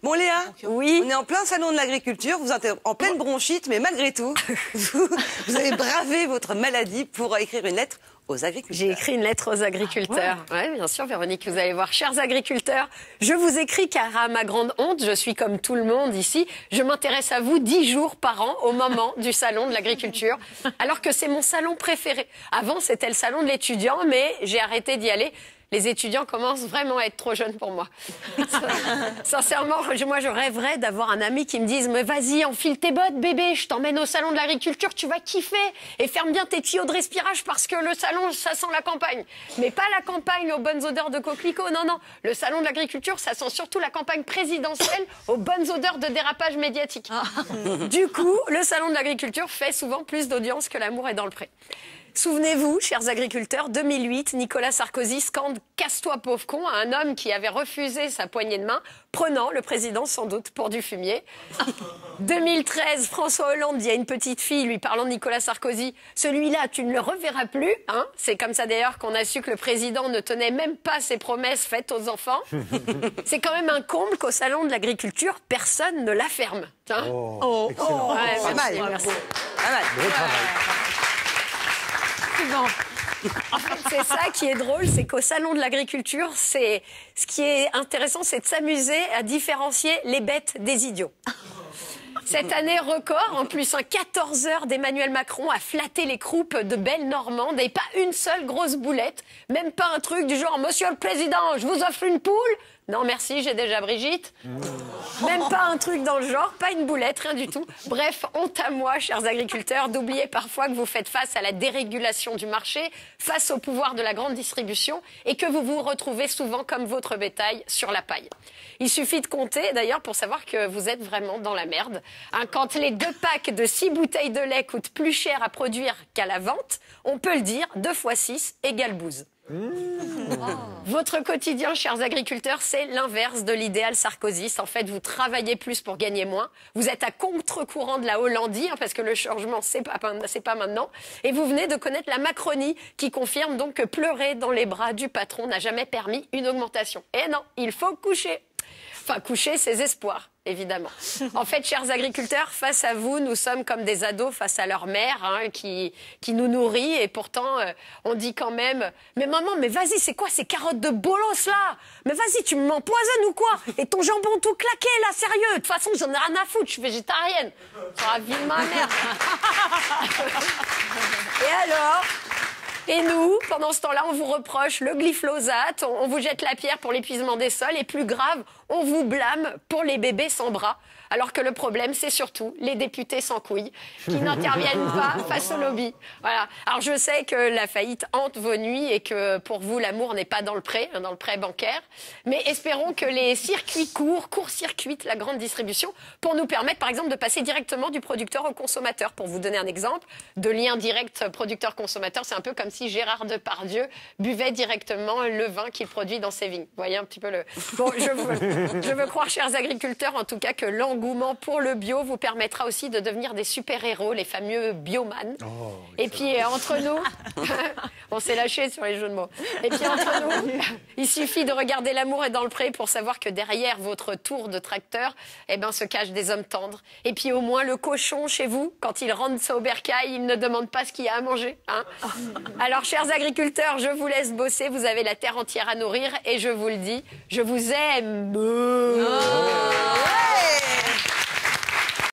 Bon Léa, oui. On est en plein salon de l'agriculture, vous êtes en pleine bronchite, mais malgré tout, vous avez bravé votre maladie pour écrire une lettre aux agriculteurs. J'ai écrit une lettre aux agriculteurs. Oui, bien sûr, Véronique, vous allez voir. Chers agriculteurs, je vous écris car à ma grande honte, je suis comme tout le monde ici, je m'intéresse à vous 10 jours par an au moment du salon de l'agriculture, alors que c'est mon salon préféré. Avant, c'était le salon de l'étudiant, mais j'ai arrêté d'y aller. Les étudiants commencent vraiment à être trop jeunes pour moi. Sincèrement, moi, je rêverais d'avoir un ami qui me dise « Mais vas-y, enfile tes bottes, bébé, je t'emmène au salon de l'agriculture, tu vas kiffer. Et ferme bien tes tuyaux de respirage parce que le salon, ça sent la campagne. Mais pas la campagne aux bonnes odeurs de coquelicots, non, non. Le salon de l'agriculture, ça sent surtout la campagne présidentielle aux bonnes odeurs de dérapage médiatique. » Du coup, le salon de l'agriculture fait souvent plus d'audience que l'amour est dans le pré. Souvenez-vous, chers agriculteurs, 2008, Nicolas Sarkozy scande « Casse-toi, pauvre con » à un homme qui avait refusé sa poignée de main, prenant le président sans doute pour du fumier. 2013, François Hollande dit à une petite fille, lui parlant de Nicolas Sarkozy, « Celui-là, tu ne le reverras plus. Hein » C'est comme ça d'ailleurs qu'on a su que le président ne tenait même pas ses promesses faites aux enfants. C'est quand même un comble qu'au salon de l'agriculture, personne ne la ferme. Hein excellent. Pas mal, merci. Pas mal. Gros travail. En fait, c'est ça qui est drôle, c'est qu'au salon de l'agriculture, ce qui est intéressant, c'est de s'amuser à différencier les bêtes des idiots. Cette année record, en plus, 14 heures d'Emmanuel Macron a flatté les croupes de belles Normandes et pas une seule grosse boulette, même pas un truc du genre « Monsieur le Président, je vous offre une poule ?» Non, merci, j'ai déjà Brigitte. Même pas un truc dans le genre, pas une boulette, rien du tout. Bref, honte à moi, chers agriculteurs, d'oublier parfois que vous faites face à la dérégulation du marché, face au pouvoir de la grande distribution et que vous vous retrouvez souvent comme votre bétail sur la paille. Il suffit de compter, d'ailleurs, pour savoir que vous êtes vraiment dans la merde. Hein, quand les 2 packs de 6 bouteilles de lait coûtent plus cher à produire qu'à la vente, on peut le dire, 2 x 6 égale bouse. Votre quotidien, chers agriculteurs, c'est l'inverse de l'idéal sarkozyste. En fait, vous travaillez plus pour gagner moins. Vous êtes à contre-courant de la Hollandie, hein, parce que le changement, c'est pas maintenant. Et vous venez de connaître la Macronie, qui confirme donc que pleurer dans les bras du patron n'a jamais permis une augmentation. Et non, il faut coucher. Enfin, coucher ses espoirs, évidemment. En fait, chers agriculteurs, face à vous, nous sommes comme des ados face à leur mère, hein, qui nous nourrit. Et pourtant, on dit quand même « Mais maman, mais vas-y, c'est quoi ces carottes de bolos, là? Mais vas-y, tu m'empoisonnes ou quoi? Et ton jambon tout claqué, là, sérieux? De toute façon, j'en ai rien à foutre, je suis végétarienne. Sur la vie de ma mère. » Et alors ? Et nous, pendant ce temps-là, on vous reproche le glyphosate, on vous jette la pierre pour l'épuisement des sols et plus grave, on vous blâme pour les bébés sans bras. Alors que le problème, c'est surtout les députés sans couilles qui n'interviennent pas face au lobby. Voilà. Alors je sais que la faillite hante vos nuits et que pour vous, l'amour n'est pas dans le prêt bancaire. Mais espérons que les circuits court-circuitent la grande distribution pour nous permettre, par exemple, de passer directement du producteur au consommateur. Pour vous donner un exemple de lien direct producteur-consommateur, c'est un peu comme si Gérard Depardieu buvait directement le vin qu'il produit dans ses vignes. Vous voyez un petit peu le... Bon, je veux croire, chers agriculteurs, en tout cas, que l'engouement pour le bio vous permettra aussi de devenir des super-héros, les fameux bioman. Et puis, entre nous, on s'est lâché sur les jeux de mots. Et puis, entre nous, il suffit de regarder L'amour est dans le pré pour savoir que derrière votre tour de tracteur, eh ben, se cachent des hommes tendres. Et puis, au moins, le cochon, chez vous, quand il rentre au bercail, il ne demande pas ce qu'il y a à manger. Hein. Alors, chers agriculteurs, je vous laisse bosser. Vous avez la terre entière à nourrir. Et je vous le dis, je vous aime.